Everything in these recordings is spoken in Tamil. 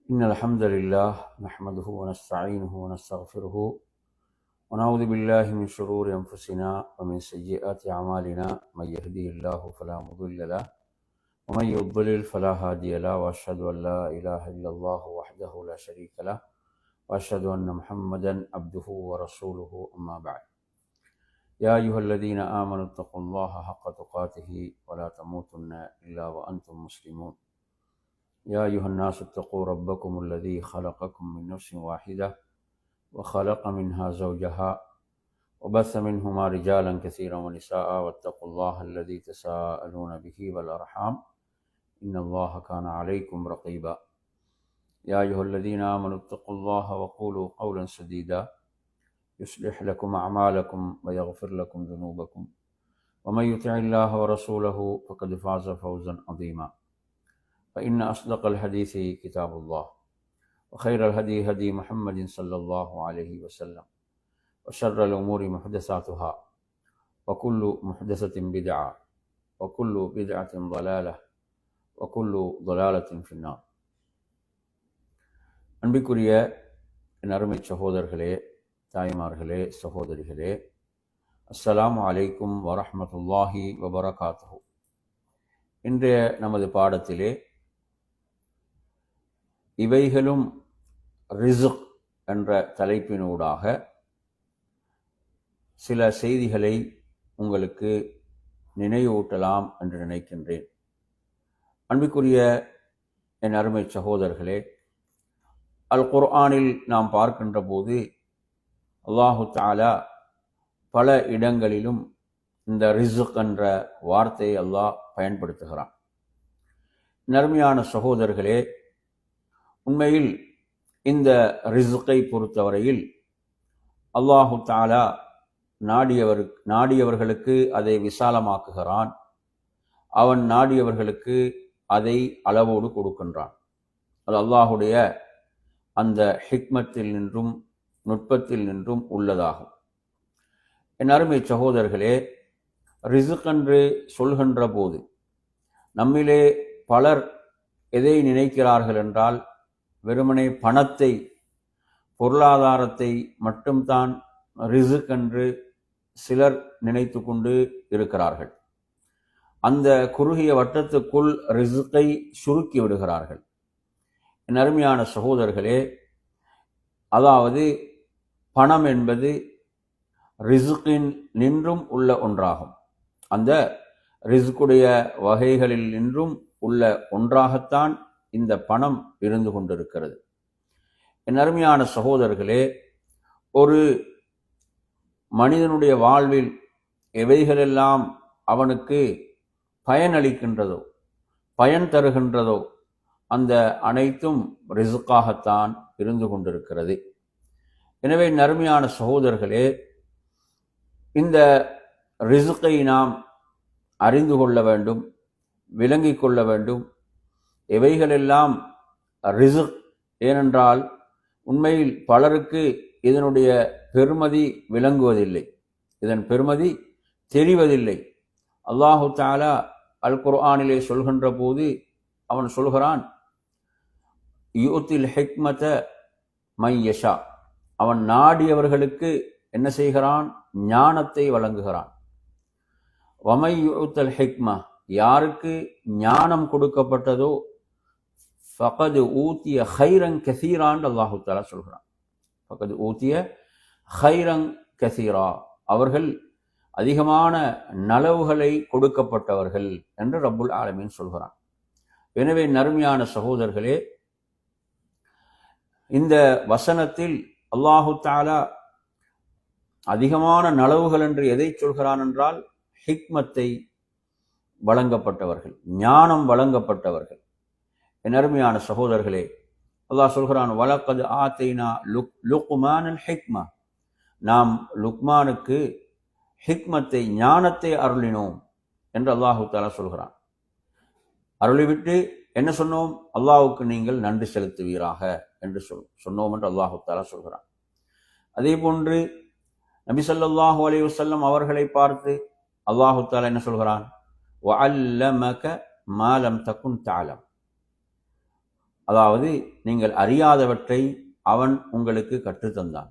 إن الحمد لله نحمده ونستعينه ونستغفره ونعوذ بالله من شرور أنفسنا ومن سيئات أعمالنا من يهده الله فلا مضل له ومن يضلل فلا هادي له وأشهد أن لا إله إلا الله وحده لا شريك له وأشهد أن محمدا عبده ورسوله أما بعد يا أيها الذين آمنوا اتقوا الله حق تقاته ولا تموتن إلا وأنتم مسلمون يا أيها الناس اتقوا ربكم الذي خلقكم من نفس واحدة وخلق منها زوجها وبث منهما رجالا كثيرا ونساء واتقوا الله الذي تساءلون به والأرحام إن الله كان عليكم رقيبا يا أيها الذين آمنوا اتقوا الله وقولوا قولا سديدا يصلح لكم أعمالكم ويغفر لكم ذنوبكم ومن يطع الله ورسوله فقد فاز فوزا عظيما فإن أصدق الحديث كتاب الله وخير الهدي هدي محمد صلى الله عليه وسلم وشر الأمور محدثاتها وكل محدثة بدعة وكل بدعة ضلالة وكل ضلالة في النار. அன்பிற்குரிய என் அருமை சகோதரர்களே, தாய்மார்களே, சகோதரிகளே, அஸ்ஸலாமு அலைக்கும் வரஹ்மத்துல்லாஹி வபரகாத்துஹு. இன்றைய நமது பாடத்திலே இவைகளும் ரிஸ்க் என்ற தலைப்பினூடாக சில செய்திகளை உங்களுக்கு நினைவூட்டலாம் என்று நினைக்கின்றேன். அன்பிற்குரிய என் அருமை சகோதரர்களே, அல் குர்ஆனில் நாம் பார்க்கின்ற போது அல்லாஹு தஆலா பல இடங்களிலும் இந்த ரிஸ்க் என்ற வார்த்தையை அல்லாஹ் பயன்படுத்துகிறான். நறுமையான சகோதரர்களே, உண்மையில் இந்த ரிஸ்கை பொறுத்தவரையில் அல்லாஹு தஆலா நாடியவர்களுக்கு அதை விசாலமாக்குகிறான். அவன் நாடியவர்களுக்கு அதை அளவோடு கொடுக்கின்றான். அது அல்லாஹுடைய அந்த ஹிக்மத்தில் நின்றும் நுட்பத்தில் நின்றும் உள்ளதாகும். என் அருமை சகோதரர்களே, ரிஸ்க் என்று சொல்கின்ற போது நம்மிலே பலர் எதை நினைக்கிறார்கள் என்றால், வெறுமனே பணத்தை, பொருளாதாரத்தை மட்டும்தான் ரிஸ்க் என்று சிலர் நினைத்து கொண்டு இருக்கிறார்கள். அந்த குறுகிய வட்டத்துக்குள் ரிஸ்கை சுருக்கி விடுகிறார்கள். என் அருமையான சகோதரர்களே, அதாவது பணம் என்பது ரிஸ்கின் நின்றும் உள்ள ஒன்றாகும். அந்த ரிஸ்குடைய வகைகளில் நின்றும் உள்ள ஒன்றாகத்தான் இந்த பணம் இருந்து கொண்டிருக்கிறது. என் அருமையான சகோதரர்களே, ஒரு மனிதனுடைய வாழ்வில் எவைகளெல்லாம் அவனுக்கு பயனளிக்கின்றதோ, பயன் தருகின்றதோ, அந்த அனைத்தும் ரிஸ்காகத்தான் இருந்து கொண்டிருக்கிறது. எனவே நறுமையான சகோதரர்களே, இந்த ரிஸ்கை நாம் அறிந்து கொள்ள வேண்டும், விளங்கிக் கொள்ள வேண்டும். எவைகளெல்லாம் ரிஸ்க், ஏனென்றால் உண்மையில் பலருக்கு இதனுடைய பெருமதி விளங்குவதில்லை, இதன் பெருமதி தெரிவதில்லை. அல்லாஹு தஆலா அல் குர்ஆனிலே சொல்கின்ற போது அவன் சொல்கிறான், யூத்தில் ஹிக்மத மை யஷா, அவன் நாடியவர்களுக்கு என்ன செய்கிறான்? ஞானத்தை வழங்குகிறான். வமை யூத்தல் ஹிக்மா, யாருக்கு ஞானம் கொடுக்கப்பட்டதோ ஃபகது ஊத்திய ஹைரன் கசீரான் அல்லாஹு தஆலா சொல்கிறான். ஃபகது ஊத்திய ஹைரன் கசீரா, அவர்கள் அதிகமான நலவுகளை கொடுக்கப்பட்டவர்கள் என்று ரப்புல் ஆலமீன் சொல்கிறான். எனவே நறுமையான சகோதரர்களே, இந்த வசனத்தில் அல்லாஹு தஆலா அதிகமான நலவுகள் என்று எதை சொல்கிறான் என்றால், ஹிக்மத்தை வழங்கப்பட்டவர்கள், ஞானம் வழங்கப்பட்டவர்கள். என் அருமையான சகோதரர்களே, அல்லாஹ் சொல்கிறான், வலக்கது ஆத்தைனா லுக்மானல் ஹிக்மா, நாம் லுக்மானுக்கு ஹிக்மத்தை, ஞானத்தை அருளினோம் என்று அல்லாஹு தஆலா சொல்கிறான். அருளிவிட்டு என்ன சொன்னோம்? அல்லாஹ்வுக்கு நீங்கள் நன்றி செலுத்துவீராக என்று சொன்னோம் என்று அல்லாஹு தஆலா சொல்கிறான். அதே போன்று நபி ஸல்லல்லாஹு அலைஹி வஸல்லம் அவர்களை பார்த்து அல்லாஹு தஆலா என்ன சொல்கிறான்? வஅல்லமக மா லம் தகுன் தஅலம், அதாவது நீங்கள் அறியாதவற்றை அவன் உங்களுக்கு கற்றுத்தந்தான்.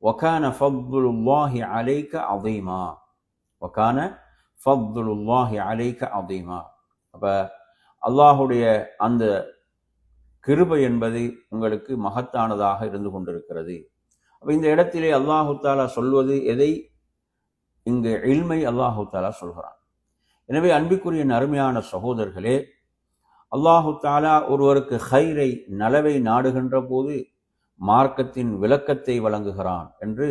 வகான ஃபத்லுல்லாஹி அலைக அதீமா, வகான ஃபத்லுல்லாஹி அலைக அதீமா. அப்ப அல்லாஹுடைய அந்த கிருபை என்பது உங்களுக்கு மகத்தானதாக இருந்து கொண்டிருக்கிறது. அப்ப இந்த இடத்திலே அல்லாஹு தாலா சொல்வது எதை? இங்கு இல்மை அல்லாஹு தாலா சொல்கிறான். எனவே அன்பிற்குரிய அருமையான சகோதரர்களே, அல்லாஹு தாலா ஒருவருக்கு ஹைரை நலவை நாடுகின்ற போது மார்க்கத்தின் விளக்கத்தை வழங்குகிறான் என்று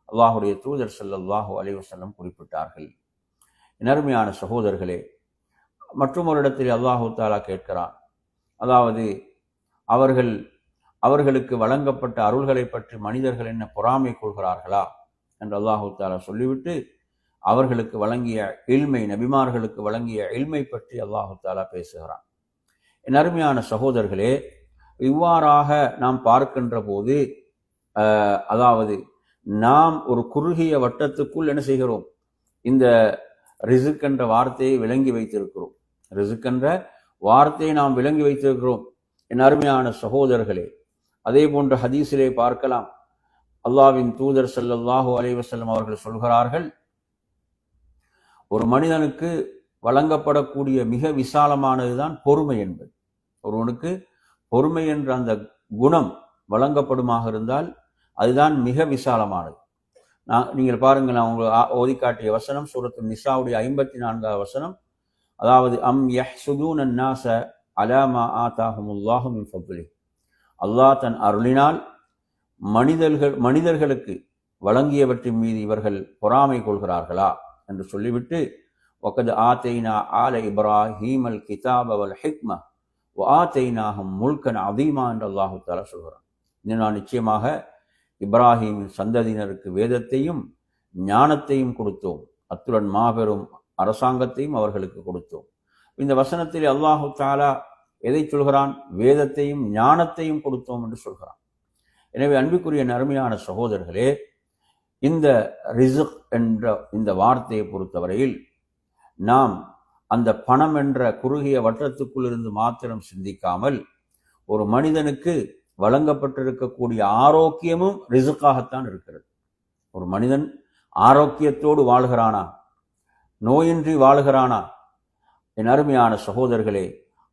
அல்லாஹுடைய தூதர் ஸல்லல்லாஹு அலைஹி வஸல்லம் குறிப்பிட்டார்கள். அருமையான சகோதரர்களே, மற்றும் ஒரு இடத்தில் அல்லாஹு தாலா கேட்கிறான், அதாவது அவர்களுக்கு வழங்கப்பட்ட அருள்களை பற்றி மனிதர்கள் என்ன பொறாமை கொள்கிறார்களா என்று அல்லாஹு தாலா சொல்லிவிட்டு அவர்களுக்கு வழங்கிய இல்மை, நபிமார்களுக்கு வழங்கிய இல்மை பற்றி அல்லாஹு தாலா பேசுகிறான். என் அருமையான சகோதரர்களே, இவ்வாறாக நாம் பார்க்கின்ற போது அதாவது நாம் ஒரு குறுகிய வட்டத்துக்குள் என்ன செய்கிறோம்? இந்த ரிசுக் என்ற வார்த்தையை விளங்கி வைத்திருக்கிறோம். ரிசுக் என்ற வார்த்தையை நாம் விளங்கி வைத்திருக்கிறோம். என் அருமையான சகோதரர்களே, அதே போன்ற ஹதீஸிலே பார்க்கலாம், அல்லாஹ்வின் தூதர் ஸல்லல்லாஹு அலைஹி வஸல்லம் அவர்கள் சொல்கிறார்கள், ஒரு மனிதனுக்கு வழங்கப்படக்கூடிய மிக விசாலமானதுதான் பொறுமை என்பது. ஒருவனுக்கு பொறுமை என்ற அந்த குணம் வழங்கப்படுமாக இருந்தால் அதுதான் மிக விசாலமானது. நீங்கள் பாருங்கள், நான் உங்களுக்கு ஓதி காட்டிய வசனம் சூரத்து நிசாவுடைய 54வது வசனம். அதாவது அம் யஹ்சுதூன அன்னாஸ அலா மா ஆதாஹுமுல்லாஹு மின் ஃபத்லிஹி, அல்லாஹ் தன் அருளினால் மனிதர்களுக்கு வழங்கியவற்றின் மீது இவர்கள் பொறாமை கொள்கிறார்களா என்று சொல்லிவிட்டு, வகத் ஆதைனா ஆல இப்ராஹீமல் கிதாப வல் ஹிக்ம வ ஆதைனாஹும் முல்கன் அதீமா என்று அல்லாஹு தஆலா சொல்கிறான். நான் நிச்சயமாக இப்ராஹீமின் சந்ததியினருக்கு வேதத்தையும் ஞானத்தையும் கொடுத்தோம், அத்துடன் மாபெரும் அரசாங்கத்தையும் அவர்களுக்கு கொடுத்தோம். இந்த வசனத்தில் அல்லாஹு தஆலா எதை சொல்கிறான்? வேதத்தையும் ஞானத்தையும் கொடுத்தோம் என்று சொல்கிறான். எனவே அன்பிற்குரிய அருமையான சகோதரர்களே, இந்த ரிஸ்க் என்ற இந்த வார்த்தையை பொறுத்தவரையில் நாம் அந்த பணம் என்ற குறுகிய வட்டத்துக்குள் இருந்து மாத்திரம் சிந்திக்காமல், ஒரு மனிதனுக்கு வழங்கப்பட்டிருக்கக்கூடிய ஆரோக்கியமும் ரிஸ்காகத்தான் இருக்கிறது. ஒரு மனிதன் ஆரோக்கியத்தோடு வாழ்கிறானா, நோயின்றி வாழ்கிறானா? என் அருமையான சகோதரர்களே,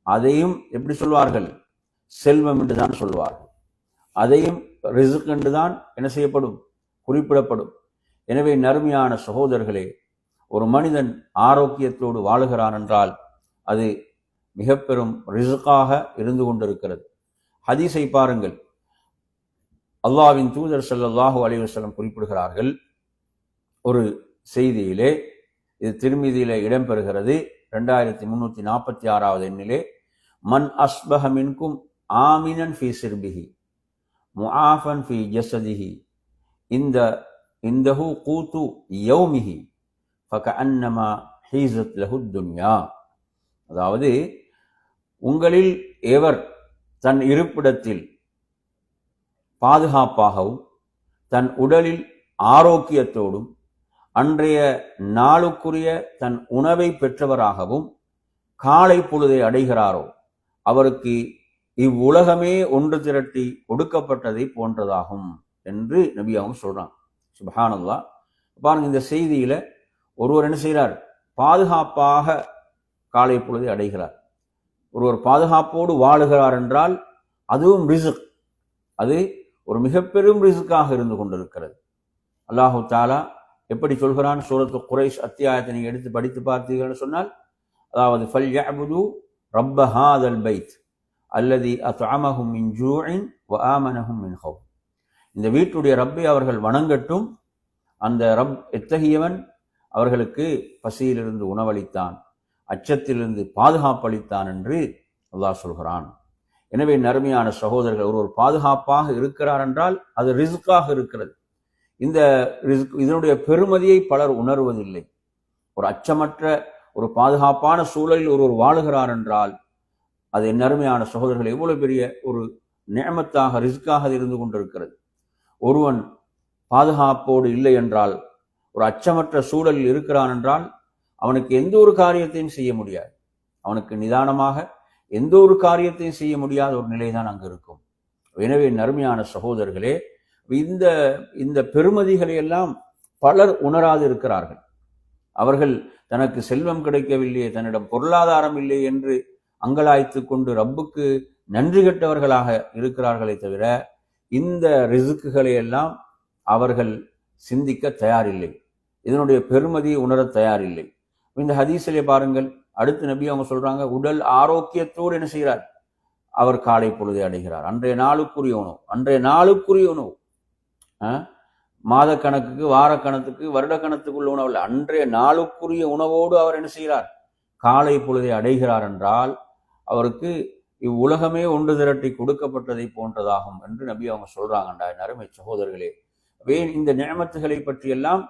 அதையும் எப்படி சொல்வார்கள்? செல்வம் என்றுதான் சொல்வார்கள். அதையும் ரிஸ்க் என்றுதான் என்ன செய்யப்படும்? குறிப்பிடப்படும். எனவே நறுமையான சகோதரர்களே, ஒரு மனிதன் ஆரோக்கியத்தோடு வாழுகிறான் என்றால் அது மிக பெரும் ரிஸ்காக இருந்து கொண்டிருக்கிறது. ஹதீஸை பாருங்கள், அல்லாஹ்வின் தூதர் ஸல்லல்லாஹு அலைஹி வஸல்லம் குறிப்பிடுகிறார்கள் ஒரு செய்தியிலே, இது திருமிதியிலே இடம்பெறுகிறது, 2346வது எண்ணிலே, மன் அஸ்பஹ மின்கும் ஆமினன் ஃபீ சிர்பிஹி முஆஃபன் ஃபீ ஜஸதிஹி இந்தஹு கூத்து யௌமிஹி ஃபகஅன்னமா ஹீஸத் லஹு துன்யா. அதாவது, உங்களில் எவர் தன் இருப்பிடத்தில் பாதுகாப்பாகவும் தன் உடலில் ஆரோக்கியத்தோடும் அன்றைய நாளுக்குரிய தன் உணவை பெற்றவராகவும் காலை பொழுதை அடைகிறாரோ அவருக்கு இவ்வுலகமே ஒன்று திரட்டி கொடுக்கப்பட்டதை போன்றதாகும் என்று நபி அவங்க சொல்றாங்க. சுப்ஹானல்லாஹ். பாருங்க, இந்த செய்தியில ஒருவர் என்ன செய்கிறார்? பாதுகாப்பாக காலை பொழுதை அடைகிறார். ஒருவர் பாதுகாப்போடு வாழுகிறார் என்றால் அதுவும் ரிஸ்க், அது ஒரு மிக பெரும் ரிஸ்காக இருந்து கொண்டிருக்கிறது. அல்லாஹு தஆலா எப்படி சொல்கிறான்? சூரத்து குரைஷ் அத்தியாயத்தை நீங்க எடுத்து படித்து பார்த்தீர்கள் சொன்னால், அதாவது ஃபல்யஅபுது ரப்ப ஹாதல் பைத் அல்லதி அத்அமஹும் மின் ஜூஇன் வ ஆமனஹும் மின் ஹௌஃப். இந்த வீட்டுடைய ரப்பை அவர்கள் வணங்கட்டும், அந்த ரப் எத்தகையவன்? அவர்களுக்கு பசியிலிருந்து உணவளித்தான், அச்சத்திலிருந்து பாதுகாப்பளித்தான் என்று அல்லாஹ் சொல்கிறான். எனவே நறுமையான சகோதரர்கள், ஒருவர் பாதுகாப்பாக இருக்கிறார் என்றால் அது ரிஸ்காக இருக்கிறது. இந்த ரிஸ்க், இதனுடைய பெருமதியை பலர் உணர்வதில்லை. ஒரு அச்சமற்ற ஒரு பாதுகாப்பான சூழலில் ஒருவர் வாழுகிறார் என்றால் அது என் அருமையான சகோதரர்கள் எவ்வளவு பெரிய ஒரு நிஅமத்தாக, ரிஸ்காக இருந்து கொண்டிருக்கிறது. ஒருவன் பாதுகாப்போடு இல்லை என்றால், ஒரு அச்சமற்ற சூழலில் இருக்கிறான் என்றால் அவனுக்கு எந்த ஒரு காரியத்தையும் செய்ய முடியாது. அவனுக்கு நிதானமாக எந்த ஒரு காரியத்தையும் செய்ய முடியாத ஒரு நிலை தான் அங்கு இருக்கும். எனவே நறுமையான சகோதரர்களே, இந்த இந்த பெருமதிகளை எல்லாம் பலர் உணராது இருக்கிறார்கள். அவர்கள் தனக்கு செல்வம் கிடைக்கவில்லையே, தன்னிடம் பொருளாதாரம் இல்லை என்று அங்கலாய்த்து கொண்டு ரப்புக்கு நன்றி கெட்டவர்களாக இருக்கிறார்களே தவிர இந்த ரிசுக்குகளை எல்லாம் அவர்கள் சிந்திக்க தயாரில்லை, இதனுடைய பெருமதியை உணர தயாரில்லை. இந்த ஹதீஸிலே பாருங்கள், அடுத்து நபி அவங்க சொல்றாங்க, உடல் ஆரோக்கியத்தோடு என்ன செய்கிறார், அவர் காலை பொழுதை அடைகிறார். அன்றைய நாளுக்குரிய உணவு மாத கணக்குக்கு, வார கணக்குக்கு, வருட கணக்குள்ள உணவு இல்லை, அன்றைய நாளுக்குரிய உணவோடு அவர் என்ன செய்கிறார், காலை பொழுதை அடைகிறார் என்றால் அவருக்கு இவ்வுலகமே ஒன்று திரட்டி கொடுக்கப்பட்டதை போன்றதாகும் என்று நபி அவங்க சொல்றாங்கண்டா. அருமை சகோதரர்களே, இந்த நியமத்துகளை பற்றியெல்லாம்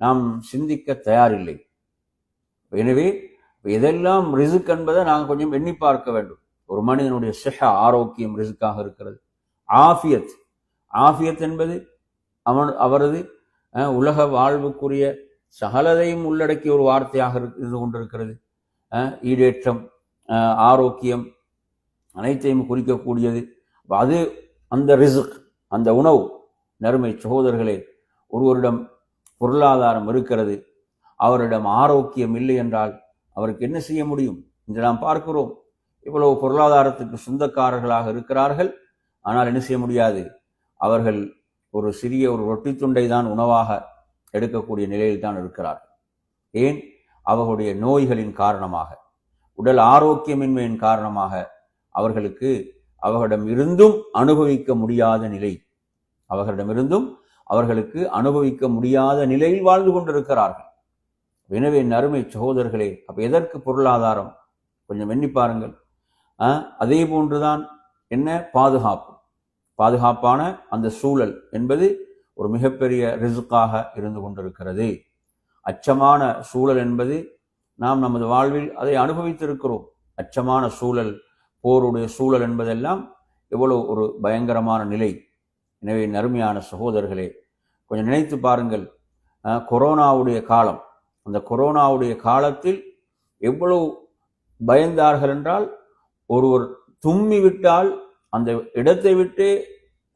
நாம் சிந்திக்க தயாரில்லை. எனவே இதெல்லாம் ரிசுக் என்பதை நாங்கள் கொஞ்சம் எண்ணி பார்க்க வேண்டும். ஒரு மனிதனுடைய சிஹா, ஆரோக்கியம் ரிசுக்காக இருக்கிறது. ஆஃபியத் என்பது அவரது உலக வாழ்வுக்குரிய சகலதையும் உள்ளடக்கிய ஒரு வார்த்தையாக இருந்து கொண்டிருக்கிறது. ஈடேற்றம், ஆரோக்கியம் அனைத்தையும் குறிக்கக்கூடியது. அது அந்த ரிசுக், அந்த உணவு. நறுமை சகோதரர்களே, ஒருவரிடம் பொருளாதாரம் இருக்கிறது, அவரிடம் ஆரோக்கியம் இல்லை என்றால் அவருக்கு என்ன செய்ய முடியும்? இன்று நாம் பார்க்கிறோம், இவ்வளவு பொருளாதாரத்துக்கு சொந்தக்காரர்களாக இருக்கிறார்கள், ஆனால் என்ன செய்ய முடியாது, அவர்கள் ஒரு சிறிய ஒரு ரொட்டி துண்டை தான் உணவாக எடுக்கக்கூடிய நிலையில் தான் இருக்கிறார்கள். ஏன்? அவர்களுடைய நோய்களின் காரணமாக, உடல் ஆரோக்கியமின்மையின் காரணமாக அவர்களிடம் இருந்தும் அனுபவிக்க முடியாத நிலை, அனுபவிக்க முடியாத நிலையில் வாழ்ந்து கொண்டிருக்கிறார்கள். எனவே அருமை சகோதரர்களே, அப்ப எதற்கு பொருளாதாரம்? கொஞ்சம் எண்ணி பாருங்கள். அதே போன்றுதான் என்ன பாதுகாப்பான அந்த சூழல் என்பது ஒரு மிகப்பெரிய ரிசுக்காக இருந்து கொண்டிருக்கிறது. அச்சமான சூழல் என்பது நாம் நமது வாழ்வில் அதை அனுபவித்திருக்கிறோம். அச்சமான சூழல், போருடைய சூழல் என்பதெல்லாம் எவ்வளவு ஒரு பயங்கரமான நிலை. எனவே அருமையான சகோதரர்களே, கொஞ்சம் நினைத்து பாருங்கள். கொரோனாவுடைய காலம், அந்த கொரோனாவுடைய காலத்தில் எவ்வளவு பயந்தார்கள் என்றால், ஒருவர் தும்மி விட்டால் அந்த இடத்தை விட்டு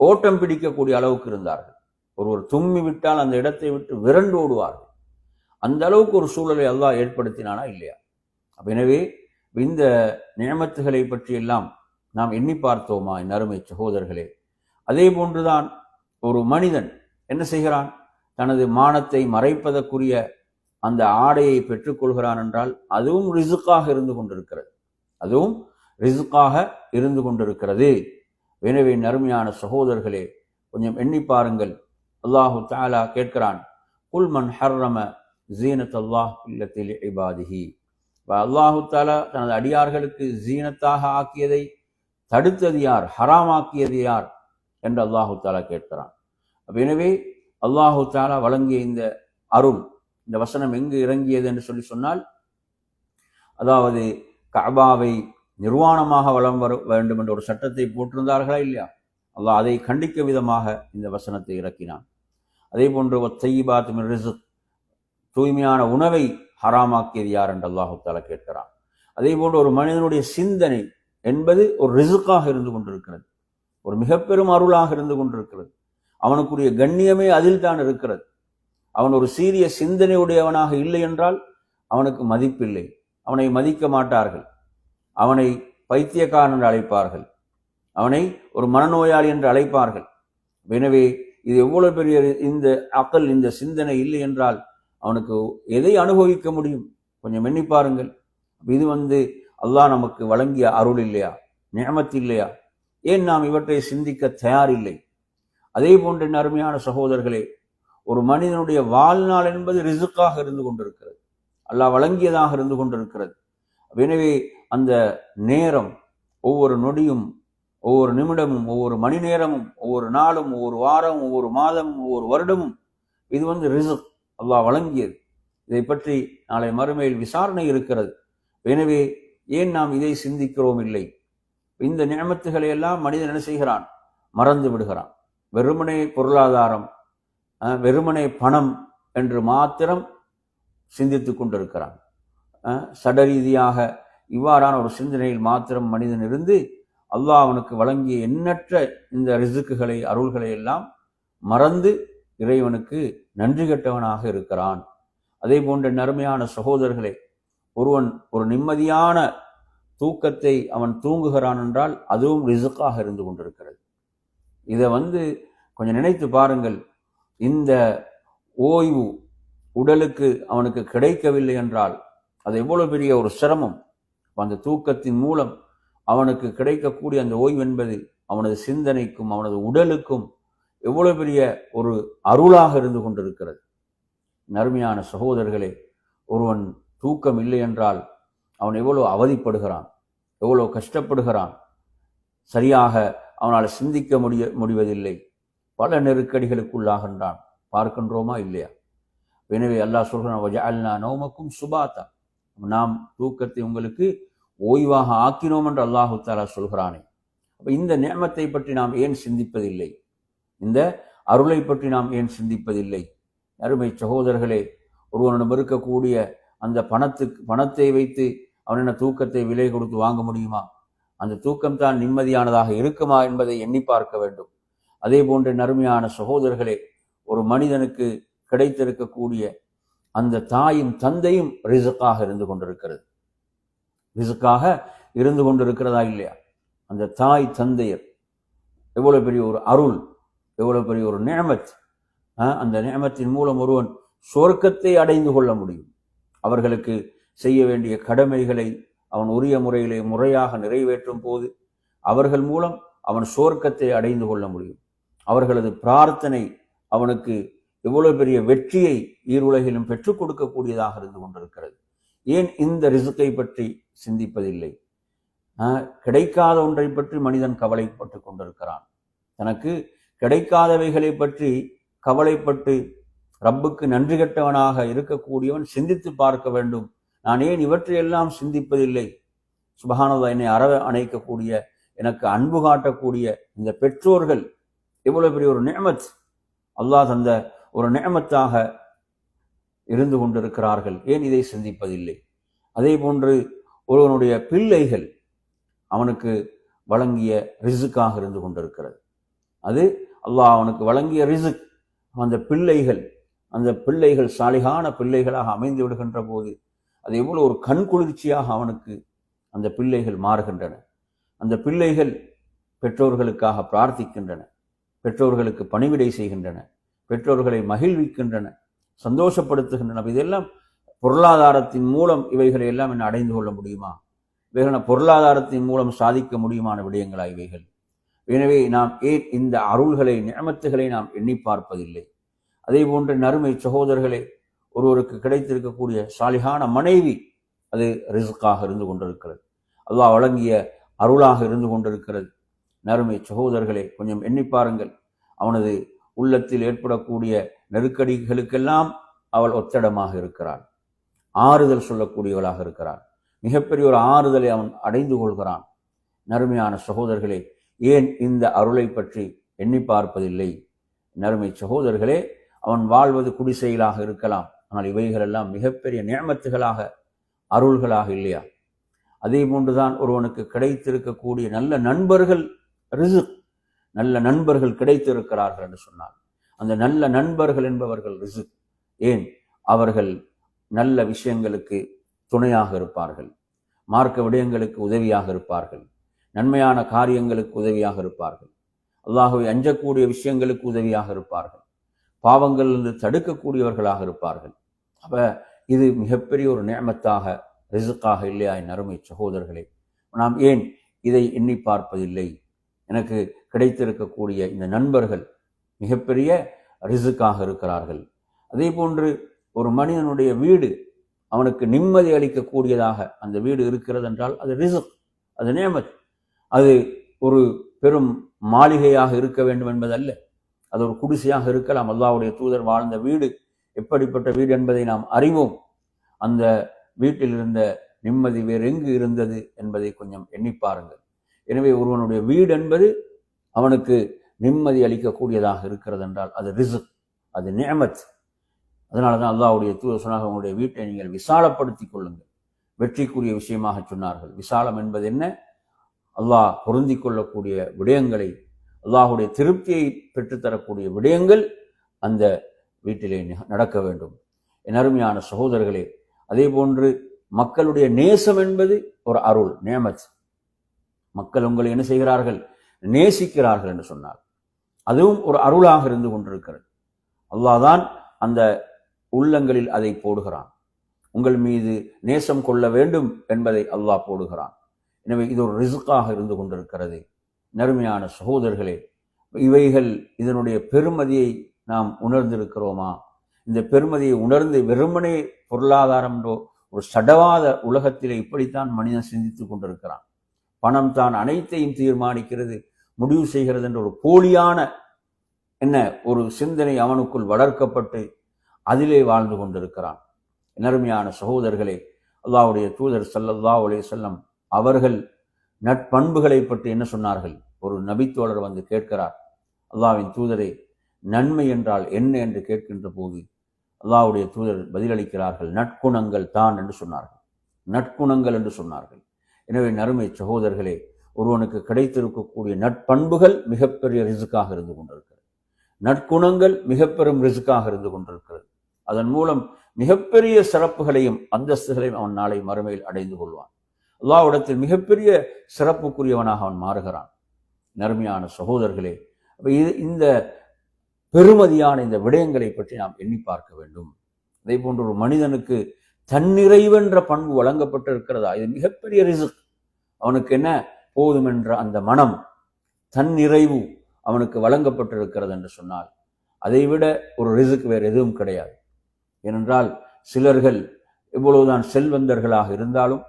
ஓட்டம் பிடிக்கக்கூடிய அளவுக்கு இருந்தார்கள். ஒருவர் தும்மி விட்டால் அந்த இடத்தை விட்டு விரண்டு ஓடுவார்கள். அந்த அளவுக்கு ஒரு சூழலை அல்லாஹ் ஏற்படுத்தினானா இல்லையா? எனவே இந்த நியமத்துகளை பற்றி எல்லாம் நாம் எண்ணி பார்த்தோமா என் அருமை சகோதரர்களே? அதே போன்றுதான் ஒரு மனிதன் என்ன செய்கிறான், தனது மானத்தை மறைப்பதற்குரிய அந்த ஆடையை பெற்றுக்கொள்கிறான் என்றால் அதுவும் ரிசுக்காக இருந்து கொண்டிருக்கிறது. எனவே அருமையான சகோதரர்களே, கொஞ்சம் எண்ணி பாருங்கள். அல்லாஹு தஆலா கேட்கிறான், குல் மன் ஹர்ரம ஜீனத்தல்லாஹ் இல்லத்தி லிஇபாதிஹி. அல்லாஹு தஆலா தனது அடியார்களுக்கு ஜீனத்தாக ஆக்கியதை தடுத்தது யார், ஹராமாக்கியது யார் என்று அல்லாஹு தஆலா கேட்கிறான். எனவே அல்லாஹு தஆலா வழங்கிய இந்த அருள், இந்த வசனம் எங்கு இறங்கியது என்று சொன்னால், அதாவது கஅபாவை நிர்வாணமாக வலம் வர வேண்டும் என்ற ஒரு சட்டத்தை போட்டிருந்தார்களா இல்லையா? அல்லாஹ் அதை கண்டிக்க விதமாக இந்த வசனத்தை இறக்கினான். அதே போன்று வத்தய்யிபாத் மின் ரிஸ்க், தூய்மையான உணவை ஹராமாக்கியது யார் என்று அல்லாஹு தஆலா கேட்கிறான். அதே போன்று ஒரு மனிதனுடைய சிந்தனை என்பது ஒரு ரிசுக்காக இருந்து கொண்டிருக்கிறது, ஒரு மிக பெரும் அருளாக இருந்து கொண்டிருக்கிறது. அவனுக்குரிய கண்ணியமே அதில் தான் இருக்கிறது. அவன் ஒரு சீரிய சிந்தனை உடையவனாக இல்லை என்றால் அவனுக்கு மதிப்பில்லை, அவனை மதிக்க மாட்டார்கள், அவனை பைத்தியக்காரன் என்று அழைப்பார்கள், அவனை ஒரு மனநோயாளி என்று அழைப்பார்கள். எனவே இது எவ்வளவு பெரிய இந்த அக்கல், இந்த சிந்தனை இல்லை என்றால் அவனுக்கு எதை அனுபவிக்க முடியும்? கொஞ்சம் எண்ணி பாருங்கள். இது அல்லாஹ் நமக்கு வழங்கிய அருள் இல்லையா, நிஅமத் இல்லையா? ஏன் நாம் இவற்றை சிந்திக்க தயாரில்லை? அதே போன்ற அருமையான சகோதரர்களே, ஒரு மனிதனுடைய வாழ்நாள் என்பது ரிசுக்காக இருந்து கொண்டிருக்கிறது, அல்லாஹ் வழங்கியதாக இருந்து கொண்டிருக்கிறது. எனவே அந்த நேரம், ஒவ்வொரு நொடியும், ஒவ்வொரு நிமிடமும், ஒவ்வொரு மணி நேரமும், ஒவ்வொரு நாளும், ஒவ்வொரு வாரமும், ஒவ்வொரு மாதமும், ஒவ்வொரு வருடமும் இது ரிசுக், அல்லாஹ் வழங்கியது. இதை பற்றி நாளை மறுமையில் விசாரணை இருக்கிறது. எனவே ஏன் நாம் இதை சிந்திக்கிறோம் இல்லை? இந்த நியமத்துகளை எல்லாம் மனிதன் என்ன செய்கிறான்? மறந்து விடுகிறான். வெறுமனே பொருளாதாரம், வெறுமனே பணம் என்று மாத்திரம் சிந்தித்துக் கொண்டிருக்கிறான். சடரீதியாக இவ்வாறான ஒரு சிந்தனையில் மாத்திரம் மனிதன் இருந்து அல்லாஹ் அவனுக்கு வழங்கிய எண்ணற்ற இந்த ரிசுக்குகளை அருள்களை எல்லாம் மறந்து இறைவனுக்கு நன்றி கெட்டவனாக இருக்கிறான். அதே போன்ற நறுமையான சகோதரர்களே, ஒருவன் ஒரு நிம்மதியான தூக்கத்தை அவன் தூங்குகிறான் என்றால் அதுவும் ரிசுக்காக இருந்து கொண்டிருக்கிறது. இதை கொஞ்சம் நினைத்து பாருங்கள். இந்த ஓய்வு உடலுக்கு அவனுக்கு கிடைக்கவில்லை என்றால் அது எவ்வளவு பெரிய ஒரு சிரமம். அந்த தூக்கத்தின் மூலம் அவனுக்கு கிடைக்கக்கூடிய அந்த ஓய்வு என்பது அவனது சிந்தனைக்கும் அவனது உடலுக்கும் எவ்வளவு பெரிய ஒரு அருளாக இருந்து கொண்டிருக்கிறது. நறுமையான சகோதரர்களே, ஒருவன் தூக்கம் இல்லை என்றால் அவன் எவ்வளவு அவதிப்படுகிறான், எவ்வளவு கஷ்டப்படுகிறான். சரியாக அவனால் சிந்திக்க முடிவதில்லை. பல நெருக்கடிகளுக்குள்ளாகின்றான். பார்க்கின்றோமா இல்லையா? எனவே அல்லாஹ் சொல்கிறான், வஜஅல்னா நௌமக்கும் சுபாத்தா, நாம் தூக்கத்தை உங்களுக்கு ஓய்வாக ஆக்கினோம் என்று அல்லாஹு தஆலா சொல்கிறானே. அப்ப இந்த நிஅமத்தை பற்றி நாம் ஏன் சிந்திப்பதில்லை? இந்த அருளை பற்றி நாம் ஏன் சிந்திப்பதில்லை? அருமை சகோதரர்களே, ஒருவனிடம் இருக்கக்கூடிய அந்த பணத்தை வைத்து அவன் என்ன தூக்கத்தை விலை கொடுத்து வாங்க முடியுமா? அந்த தூக்கம்தான் நிம்மதியானதாக இருக்குமா என்பதை எண்ணி பார்க்க வேண்டும். அதே போன்ற நறுமையான சகோதரர்களே, ஒரு மனிதனுக்கு கிடைத்திருக்கக்கூடிய அந்த தாயும் தந்தையும் ரிசுக்காக இருந்து கொண்டிருக்கிறது. ரிசுக்காக இருந்து கொண்டிருக்கிறதா இல்லையா? அந்த தாய் தந்தையர் எவ்வளவு பெரிய ஒரு அருள், எவ்வளவு பெரிய ஒரு நிஅமத். அந்த நிஅமத்தின் மூலம் ஒருவன் சொர்க்கத்தை அடைந்து கொள்ள முடியும். அவர்களுக்கு செய்ய வேண்டிய கடமைகளை அவன் உரிய முறையிலே முறையாக நிறைவேற்றும் போது அவர்கள் மூலம் அவன் சொர்க்கத்தை அடைந்து கொள்ள முடியும். அவர்களது பிரார்த்தனை அவனுக்கு எவ்வளவு பெரிய வெற்றியை ஈருலகிலும் பெற்றுக் கொடுக்கக்கூடியதாக இருந்து கொண்டிருக்கிறது. ஏன் இந்த ரிசுக்கை பற்றி சிந்திப்பதில்லை? கிடைக்காத ஒன்றை பற்றி மனிதன் கவலைப்பட்டு கொண்டிருக்கிறான். தனக்கு கிடைக்காதவைகளை பற்றி கவலைப்பட்டு ரப்புக்கு நன்றி கெட்டவனாக இருக்கக்கூடியவன் சிந்தித்து பார்க்க வேண்டும். நான் ஏன் இவற்றையெல்லாம் சிந்திப்பதில்லை? சுப்ஹானல்லாஹ், என்னை அணைக்கக்கூடிய, எனக்கு அன்பு காட்டக்கூடிய இந்த பெற்றோர்கள் எவ்வளவு பெரிய ஒரு நிஅமத், அல்லாஹ் தந்த ஒரு நிஅமத்தாக இருந்து கொண்டிருக்கிறார்கள். ஏன் இதை சிந்திப்பதில்லை? அதே போன்று ஒருவனுடைய பிள்ளைகள் அவனுக்கு வழங்கிய ரிசுக்காக இருந்து கொண்டிருக்கிறது. அது அல்லாஹ் அவனுக்கு வழங்கிய ரிசுக். அந்த பிள்ளைகள் சாலிகான பிள்ளைகளாக அமைந்து விடுகின்ற போது அது எவ்வளவு ஒரு கண்குளிர்ச்சியாக அவனுக்கு அந்த பிள்ளைகள் மாறுகின்றன. அந்த பிள்ளைகள் பெற்றோர்களுக்காக பிரார்த்திக்கின்றன, பெற்றோர்களுக்கு பணிவிடை செய்கின்றன, பெற்றோர்களை மகிழ்விக்கின்றன, சந்தோஷப்படுத்துகின்றன. இதெல்லாம் பொருளாதாரத்தின் மூலம் இவைகளை எல்லாம் என்ன அடைந்து கொள்ள முடியுமா? இவைகள் பொருளாதாரத்தின் மூலம் சாதிக்க முடியுமான விடயங்களா இவைகள்? எனவே நாம் ஏன் இந்த அருள்களை நிஅமத்துகளை நாம் எண்ணி பார்ப்பதில்லை? அதே போன்று நறுமை சகோதரர்களே, ஒருவருக்கு கிடைத்திருக்கக்கூடிய சாலிகான மனைவி அது ரிஸ்காக இருந்து கொண்டிருக்கிறது. அல்லாஹ் வழங்கிய அருளாக இருந்து கொண்டிருக்கிறது. நறுமை சகோதரர்களே, கொஞ்சம் எண்ணி பாருங்கள். அவனது உள்ளத்தில் ஏற்படக்கூடிய நெருக்கடிகளுக்கெல்லாம் அவள் ஒத்தடமாக இருக்கிறாள், ஆறுதல் சொல்லக்கூடியவளாக இருக்கிறாள். மிகப்பெரிய ஒரு ஆறுதலை அவன் அடைந்து கொள்கிறான். நறுமையான சகோதரர்களே, ஏன் இந்த அருளை பற்றி எண்ணி பார்ப்பதில்லை? நறுமை சகோதரர்களே, அவன் வாழ்வது குடிசையிலாக இருக்கலாம், ஆனால் இவைகளெல்லாம் மிகப்பெரிய நிஅமத்துகளாக, அருள்களாக இல்லையா? அதே போன்றுதான் ஒருவனுக்கு கிடைத்திருக்கக்கூடிய நல்ல நண்பர்கள் ரிசுக். நல்ல நண்பர்கள் கிடைத்திருக்கிறார்கள் என்று சொன்னார். அந்த நல்ல நண்பர்கள் என்பவர்கள் ரிசுக். ஏன்? அவர்கள் நல்ல விஷயங்களுக்கு துணையாக இருப்பார்கள், மார்க்க விடயங்களுக்கு உதவியாக இருப்பார்கள், நன்மையான காரியங்களுக்கு உதவியாக இருப்பார்கள், அல்லாஹ்வை அஞ்சக்கூடிய விஷயங்களுக்கு உதவியாக இருப்பார்கள், பாவங்களிலிருந்து தடுக்கக்கூடியவர்களாக இருப்பார்கள். அப்ப இது மிகப்பெரிய ஒரு நிஅமத்தாக, ரிசுக்காக இல்லையா? என் அருமை சகோதரர்களே, நாம் ஏன் இதை எண்ணி பார்ப்பதில்லை? எனக்கு கிடைத்திருக்கக்கூடிய இந்த நண்பர்கள் மிகப்பெரிய ரிசுக்காக இருக்கிறார்கள். அதே போன்று ஒரு மனிதனுடைய வீடு அவனுக்கு நிம்மதி அளிக்கக்கூடியதாக அந்த வீடு இருக்கிறது என்றால் அது ரிசுக், அது நிஅமத். அது ஒரு பெரும் மாளிகையாக இருக்க வேண்டும் என்பதல்ல, அது ஒரு குடிசையாக இருக்கலாம். அல்லாஹ்வுடைய தூதர் வாழ்ந்த வீடு எப்படிப்பட்ட வீடு என்பதை நாம் அறிவோம். அந்த வீட்டில் இருந்த நிம்மதி வேறு எங்கு இருந்தது என்பதை கொஞ்சம் எண்ணி பாருங்கள். எனவே ஒருவனுடைய வீடு என்பது அவனுக்கு நிம்மதி அளிக்கக்கூடியதாக இருக்கிறது என்றால் அது ரிசுக், அது நிஅமத். அதனால தான் அல்லாஹ்வுடைய தூதர் சொன்னாங்க, உங்களுடைய வீட்டை நீங்கள் விசாலப்படுத்திக் கொள்ளுங்கள், வெற்றிக்குரிய விஷயமாக சொன்னார்கள். விசாலம் என்பது என்ன? அல்லாஹ் பொருந்தி கொள்ளக்கூடிய விடயங்களை, அல்லாஹுடைய திருப்தியை பெற்றுத்தரக்கூடிய விடயங்கள் அந்த வீட்டிலே நடக்க வேண்டும். என் அருமையான சகோதரர்களே, அதே போன்று மக்களுடைய நேசம் என்பது ஒரு அருள், நேமத். மக்கள் உங்களை என்ன செய்கிறார்கள்? நேசிக்கிறார்கள் என்று சொன்னார். அதுவும் ஒரு அருளாக இருந்து கொண்டிருக்கிறது. அல்லாஹ் தான் அந்த உள்ளங்களில் அதை போடுகிறான். உங்கள் மீது நேசம் கொள்ள வேண்டும் என்பதை அல்லாஹ் போடுகிறான். எனவே இது ஒரு ரிஸ்காக இருந்து கொண்டிருக்கிறது. நறுமையான சகோதரர்களே, இவைகள் இதனுடைய பெருமதியை நாம் உணர்ந்திருக்கிறோமா? இந்த பெருமதியை உணர்ந்து வெறுமனே பொருளாதாரம் ஒரு சடவாத உலகத்திலே இப்படித்தான் மனிதன் சிந்தித்துக் கொண்டிருக்கிறான். பணம் தான் அனைத்தையும் தீர்மானிக்கிறது, முடிவு செய்கிறது என்ற ஒரு போலியான ஒரு சிந்தனை அவனுக்குள் வளர்க்கப்பட்டு அதிலே வாழ்ந்து கொண்டிருக்கிறான். நறுமையான சகோதரர்களே, அல்லாஹ்வுடைய தூதர் ஸல்லல்லாஹு அலைஹி வஸல்லம் அவர்கள் நட்பண்புகளை பற்றி என்ன சொன்னார்கள்? ஒரு நபித்தோழர் வந்து கேட்கிறார், அல்லாஹ்வின் தூதரே, நன்மை என்றால் என்ன என்று கேட்கின்ற போது அல்லாஹ்வுடைய தூதர் பதிலளிக்கிறார்கள், நற்குணங்கள் தான் என்று சொன்னார்கள். நற்குணங்கள் என்று சொன்னார்கள். எனவே நறுமை சகோதரர்களே, ஒருவனுக்கு கிடைத்திருக்கக்கூடிய நட்பண்புகள் மிகப்பெரிய ரிஸ்காக இருந்து கொண்டிருக்கிறது. நற்குணங்கள் மிக பெரும் ரிஸ்காக இருந்து கொண்டிருக்கிறது. அதன் மூலம் மிகப்பெரிய சிறப்புகளையும் அந்தஸ்துகளையும் அவன் நாளை மறுமையில் அடைந்து கொள்வான். அல்லாஹ்விடத்தில் மிகப்பெரிய சிறப்புக்குரியவனாக அவன் மாறுகிறான். நறுமையான சகோதரர்களே, இந்த பெருமதியான இந்த விடயங்களை பற்றி நாம் எண்ணி பார்க்க வேண்டும். அதே போன்ற ஒரு மனிதனுக்கு தன்னிறைவென்ற பண்பு வழங்கப்பட்டிருக்கிறதா? இது மிகப்பெரிய ரிஸ்க். அவனுக்கு என்ன போதும் என்ற அந்த மனம், தன்னிறைவு அவனுக்கு வழங்கப்பட்டிருக்கிறது என்று சொன்னால் அதைவிட ஒரு ரிஸ்க் வேறு எதுவும் கிடையாது. ஏனென்றால் சிலர்கள் எவ்வளவுதான் செல்வந்தர்களாக இருந்தாலும்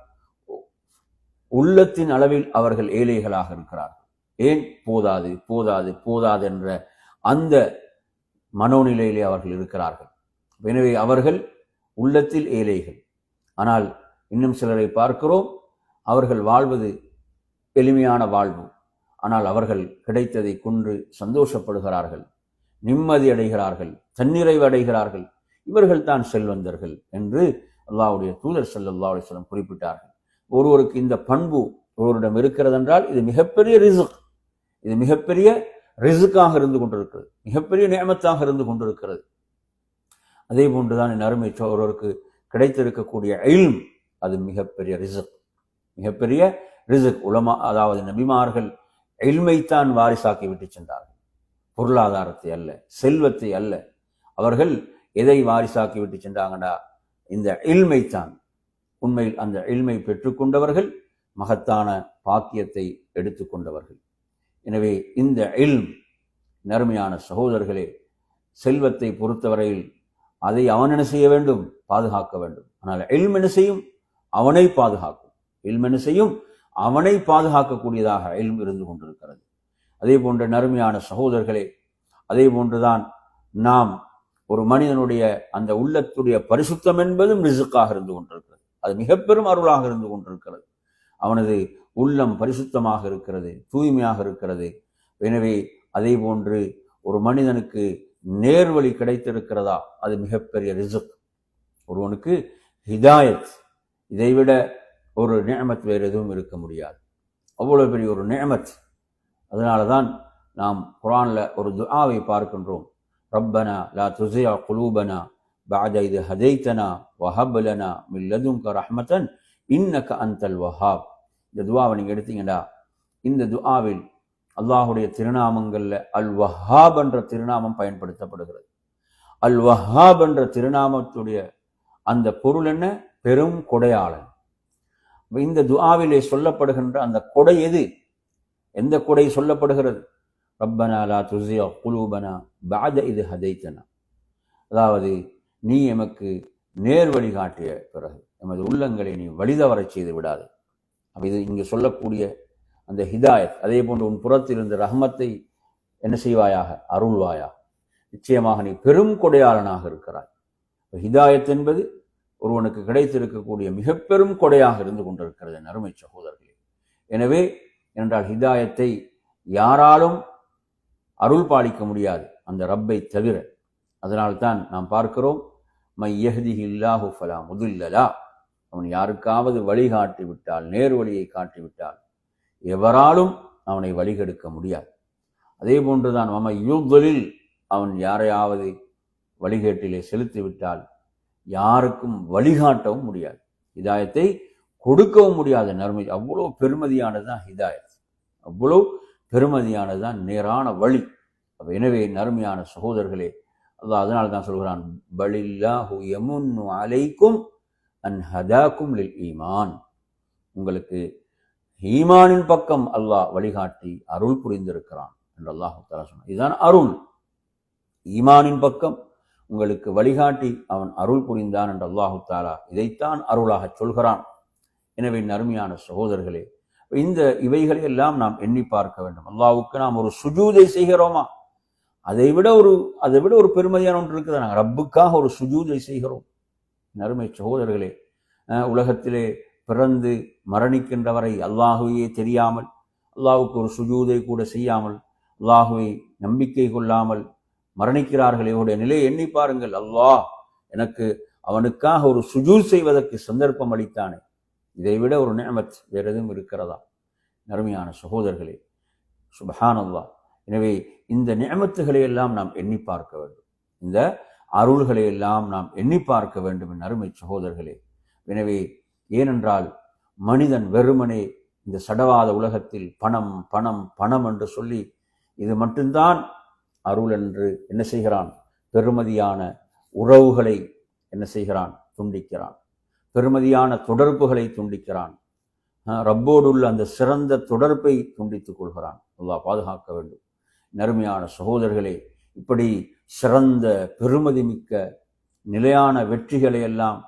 உள்ளத்தின் அளவில் அவர்கள் ஏழைகளாக இருக்கிறார்கள். ஏன்? போதாது போதாது போதாது என்ற அந்த மனோநிலையிலே அவர்கள் இருக்கிறார்கள். எனவே அவர்கள் உள்ளத்தில் ஏழைகள். ஆனால் இன்னும் சிலரை பார்க்கிறோம், அவர்கள் வாழ்வது எளிமையான வாழ்வு. ஆனால் அவர்கள் கிடைத்ததை கொன்று சந்தோஷப்படுகிறார்கள், நிம்மதி அடைகிறார்கள், தன்னிறைவு அடைகிறார்கள். இவர்கள் தான் செல்வந்தர்கள் என்று அல்லாஹ்வுடைய தூதர் ஸல்லல்லாஹு அலைஹி வஸல்லம் குறிப்பிட்டார்கள். ஒருவருக்கு இந்த பண்பு ஒருவரிடம் இருக்கிறது என்றால் இது மிகப்பெரிய ரிஸ்க். இது மிகப்பெரிய ரிஸ்காக இருந்து கொண்டிருக்கிறது, மிகப்பெரிய நியமத்தாக இருந்து கொண்டிருக்கிறது. அதே போன்றுதான் என் அருமை ஒருவருக்கு கிடைத்திருக்கக்கூடிய இல்ம், அது மிகப்பெரிய ரிஸ்க், மிகப்பெரிய ரிஸ்க். உலமா, அதாவது நபிமார்கள் இல்மைத்தான் வாரிசாக்கி விட்டு சென்றார்கள், பொருளாதாரத்தை அல்ல, செல்வத்தை அல்ல. அவர்கள் எதை வாரிசாக்கி விட்டு சென்றாங்கடா? இந்த இல்மைத்தான். உண்மையில் அந்த இல்மை பெற்றுக்கொண்டவர்கள் மகத்தான பாக்கியத்தை எடுத்துக்கொண்டவர்கள். எனவே இந்த இல்ம், நறுமையான சகோதரர்களே, செல்வத்தை பொறுத்தவரையில் அதை அவன் என்ன செய்ய வேண்டும்? பாதுகாக்க வேண்டும். ஆனால் இல்ம் என்ன செய்யும்? அவனை பாதுகாக்கும். இல்ம் என்ன செய்யும்? அவனை பாதுகாக்கக்கூடியதாக இல்ம் இருந்து கொண்டிருக்கிறது. அதே போன்ற நறுமையான சகோதரர்களே, அதே போன்றுதான் நாம் ஒரு மனிதனுடைய அந்த உள்ளத்துடைய பரிசுத்தம் என்பதும் ரிஸ்காக இருந்து கொண்டிருக்கிறது. அது மிக பெரும் அருளாக இருந்து கொண்டிருக்கிறது. அவனது உள்ளம் பரிசுத்தமாக இருக்கிறது, தூய்மையாக இருக்கிறது. எனவே அதே போன்று ஒரு மனிதனுக்கு நேர்வழி கிடைத்திருக்கிறதா? அது மிகப்பெரிய ரிஸ்க். ஒருவனுக்கு ஹிதாயத், இதைவிட ஒரு நிஅமத் வேறு எதுவும் இருக்க முடியாது. அவ்வளவு பெரிய ஒரு நிஅமத். அதனால தான் நாம் குர்ஆன்ல ஒரு துஆவை பார்க்கின்றோம், ரப்பனா லா துஸிஅ குலூபனா பஅத இத் ஹதைதனா வஹப் லனா மின் லதுன்க ரஹ்மத்தன் இன்னக அன்தல் வஹாப். இந்த துஆவை நீங்க எடுத்தீங்கடா, இந்த துஆவில் அல்லாஹுடைய திருநாமங்கள்ல அல் வஹாப் என்ற திருநாமம் பயன்படுத்தப்படுகிறது. அல் வஹாப் என்ற திருநாமத்துடைய அந்த பொருள் என்ன? பெரும் கொடையாளன். இந்த துஆவிலே சொல்லப்படுகின்ற அந்த கொடை எது? எந்த கொடை சொல்லப்படுகிறது? ரப்பனா லா துஸிஅ குலூபனா பஅத இத் ஹதைதனா. அதாவது நீ எமக்கு நேர் வழி காட்டிய பிறகு எமது உள்ளங்களை நீ வழிதவரச் செய்து விடாது. அப்ப இது இங்கு சொல்லக்கூடிய அந்த ஹிதாயத். அதே போன்று உன் புறத்தில் இருந்த ரஹ்மத்தை என்ன செய்வாயாக? அருள்வாயாக. நிச்சயமாக நீ பெரும் கொடையாளனாக இருக்கிறாய். ஹிதாயத் என்பது ஒருவனுக்கு கிடைத்திருக்கக்கூடிய மிக பெரும் கொடையாக இருந்து கொண்டிருக்கிறது அருமை சகோதரர்களே. எனவே என்றால் ஹிதாயத்தை யாராலும் அருள் பாலிக்க முடியாது, அந்த ரப்பை தவிர. அதனால்தான் நாம் பார்க்கிறோம், மை யஹ்திஹில்லாஹு ஃபலா முதில்ல லஹ். அவன் யாருக்காவது வழிகாட்டி விட்டால், நேர் வழியை காட்டிவிட்டால் எவராலும் அவனை வழிகெடுக்க முடியாது. அதே போன்றுதான் யுதலில், அவன் யாரையாவது வழிகேட்டிலே செலுத்திவிட்டால் யாருக்கும் வழிகாட்டவும் முடியாது, ஹிதாயத்தை கொடுக்கவும் முடியாத நன்மை. அவ்வளோ பெருமதியானதுதான் ஹிதாயத், அவ்வளோ பெருமதியானதுதான் நேரான வழி. எனவே நறுமையான சகோதரர்களே, அல்லாஹ் அதனால தான் சொல்கிறான், பலில்லாஹு யமுன்னு அலைக்கும் அன் ஹதாக்கும் லில் ஈமான், உங்களுக்கு ஈமானின் பக்கம் அல்லாஹ் வழிகாட்டி அருள் புரிந்திருக்கிறான் என்று அல்லாஹ் தஆலா சொன்னான். இதுதான் அருள். ஈமானின் பக்கம் உங்களுக்கு வழிகாட்டி அவன் அருள் புரிந்தான் என்று அல்லாஹ் தஆலா இதைத்தான் அருளாக சொல்கிறான். எனவே நறுமையான சகோதரர்களே, இந்த இவைகளை எல்லாம் நாம் எண்ணி பார்க்க வேண்டும். அல்லாஹ்வுக்கு நாம் ஒரு சுஜூதை செய்கிறோமா, அதை விட ஒரு பெருமதியான ஒன்று இருக்குது. நாங்கள் ரப்புக்காக ஒரு சுஜூதை செய்கிறோம். நறுமை சகோதரர்களே, உலகத்திலே பிறந்து மரணிக்கின்ற வரை அல்லாஹுவையே தெரியாமல், அல்லாஹுக்கு ஒரு சுஜூதை கூட செய்யாமல், அல்லாஹுவை நம்பிக்கை கொள்ளாமல் மரணிக்கிறார்கள். இவருடைய நிலையை எண்ணி பாருங்கள். அல்லாஹ் எனக்கு அவனுக்காக ஒரு சுஜூத் செய்வதற்கு சந்தர்ப்பம் அளித்தானே, இதைவிட ஒரு நிஅமத் வேறு எதுவும் இருக்கிறதா? நறுமையான சகோதரர்களே, சுப்ஹானல்லாஹ். எனவே இந்த நிஅமத்துகளை எல்லாம் நாம் எண்ணி பார்க்க வேண்டும், இந்த அருள்களை எல்லாம் நாம் எண்ணி பார்க்க வேண்டும் என் அருமை சகோதரர்களே. எனவே ஏனென்றால் மனிதன் வெறுமனே இந்த சடவாத உலகத்தில் பணம் பணம் பணம் என்று சொல்லி இது மட்டும்தான் அருள் என்று என்ன செய்கிறான்? பெருமதியான உறவுகளை என்ன செய்கிறான்? துண்டிக்கிறான். பெருமதியான தொடர்புகளை துண்டிக்கிறான். ரப்போடு உள்ள அந்த சிறந்த தொடர்பை துண்டித்துக் கொள்கிறான். அல்லாஹ் பாதுகாக்க வேண்டும். நறுமையான சகோதரர்களே, இப்படி சிறந்த பெருமதி மிக்க நிலையான வெற்றிகளை எல்லாம்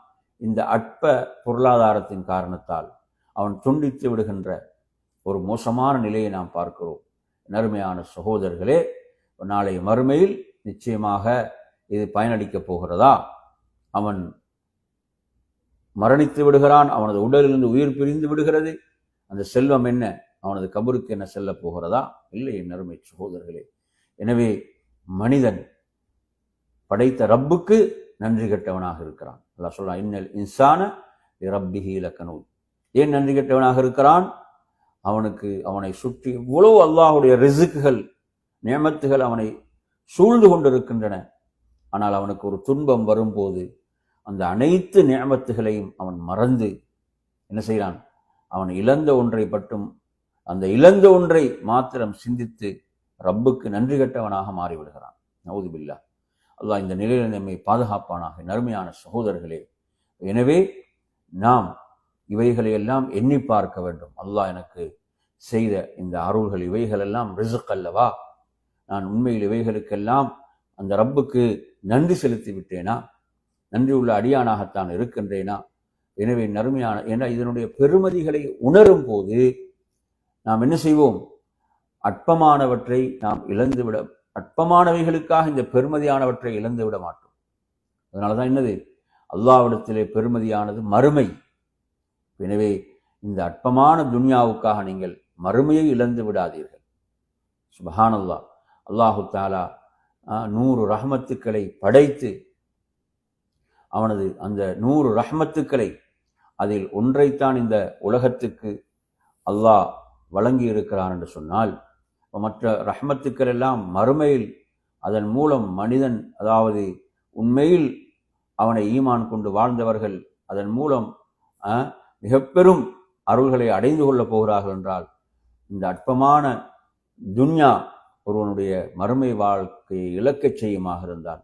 இந்த அற்ப பொருளாதாரத்தின் காரணத்தால் அவன் துண்டித்து விடுகின்ற ஒரு மோசமான நிலையை நாம் பார்க்கிறோம். நறுமையான சகோதரர்களே, நாளை மறுமையில் நிச்சயமாக இது பயனளிக்கப் போகிறதா? அவன் மரணித்து விடுகிறான், அவனது உடலிலிருந்து உயிர் பிரிந்து விடுகிறது. அந்த செல்வம் என்ன? அவனது கபருக்கு என்ன செல்ல போகிறதா? இல்லை என் அருமை சகோதரர்களே. எனவே மனிதன் படைத்த ரப்புக்கு நன்றி கெட்டவனாக இருக்கிறான். அல்லாஹ் சொல்றான், இன்னல் இன்சான லிரப்பிஹி லகனூத். ஏன் நன்றி கெட்டவனாக இருக்கிறான்? அவனை சுற்றி இவ்வளவு அல்லாஹுடைய ரிசுக்குகள், நியமத்துகள் அவனை சூழ்ந்து கொண்டிருக்கின்றன. ஆனால் அவனுக்கு ஒரு துன்பம் வரும்போது அந்த அனைத்து நியமத்துகளையும் அவன் மறந்து என்ன செய்கிறான்? அவன் இழந்த ஒன்றை பற்றும், அந்த இழந்த ஒன்றை மாத்திரம் சிந்தித்து ரப்புக்கு நன்றி கெட்டவனாக மாறிவிடுகிறான். நவுது பில்லாஹ். அல்லாஹ் இந்த நிலையில் நம்மை பாதுகாப்பானாக. நறுமையான சகோதரர்களே, எனவே நாம் இவைகளை எல்லாம் எண்ணி பார்க்க வேண்டும். அல்லாஹ் எனக்கு செய்த இந்த அருள்கள், இவைகளெல்லாம் ரிஸ்க் அல்லவா? நான் உண்மையில் இவைகளுக்கெல்லாம் அந்த ரப்புக்கு நன்றி செலுத்தி விட்டேனா? நன்றி உள்ள அடியானாகத்தான் இருக்கின்றேனா? எனவே நறுமையான இதனுடைய பெருமதிகளை உணரும் போது நாம் என்ன செய்வோம்? அற்பமானவற்றை நாம் இழந்துவிட, அற்பமானவைகளுக்காக இந்த பெருமதியானவற்றை இழந்துவிட மாட்டோம். அதனாலதான் என்னது? அல்லாஹ்விடத்திலே பெருமதியானது மறுமை. எனவே இந்த அற்பமான துன்யாவுக்காக நீங்கள் மறுமையை இழந்து விடாதீர்கள். சுப்ஹானல்லாஹ். அல்லாஹு தஆலா 100 ரஹ்மத்துக்களை படைத்து அவனது அந்த 100 ரஹ்மத்துக்களை அதில் ஒன்றைத்தான் இந்த உலகத்துக்கு அல்லாஹ் வழங்கி இருக்கிறான் என்று சொன்னால், மற்ற ரஹ்மத்துக்கள் எல்லாம் மறுமையில் அதன் மூலம் மனிதன், அதாவது உண்மையில் அவனை ஈமான் கொண்டு வாழ்ந்தவர்கள் அதன் மூலம் மிக பெரும் அருள்களை அடைந்து கொள்ளப் போகிறார்கள் என்றால், இந்த அற்பமான துன்யா ஒருவனுடைய மறுமை வாழ்க்கையை இழக்கச் செய்யுமாக இருந்தால்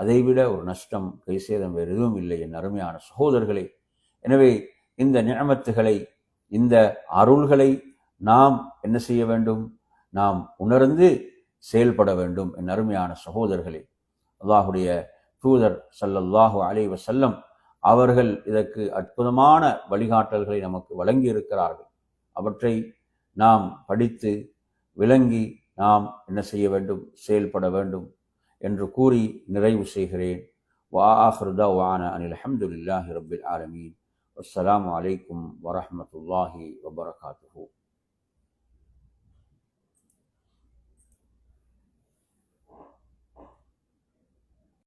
அதைவிட ஒரு நஷ்டம், கைசேதம் வேறு எதுவும் இல்லை என் அருமையான சகோதரர்களே. எனவே இந்த நிஅமத்துகளை, இந்த அருள்களை நாம் என்ன செய்ய வேண்டும்? நாம் உணர்ந்து செயல்பட வேண்டும் என் அருமையான சகோதரர்களே. அல்லாஹுடைய தூதர் ஸல்லல்லாஹு அலைஹி வஸல்லம் அவர்கள் இதற்கு அற்புதமான வழிகாட்டல்களை நமக்கு வழங்கி இருக்கிறார்கள். அவற்றை நாம் படித்து விளங்கி நாம் என்ன செய்ய வேண்டும்? செயல்பட வேண்டும் என்று கூறி நிறைவு செய்கிறேன். வா ஆகிரு தஅவானா அனில் ஹம்துலில்லாஹி ரப்பில் ஆலமீன். வஸ்ஸலாமு அலைக்கும் வரஹ்மத்துல்லாஹி வபரகாத்துஹு.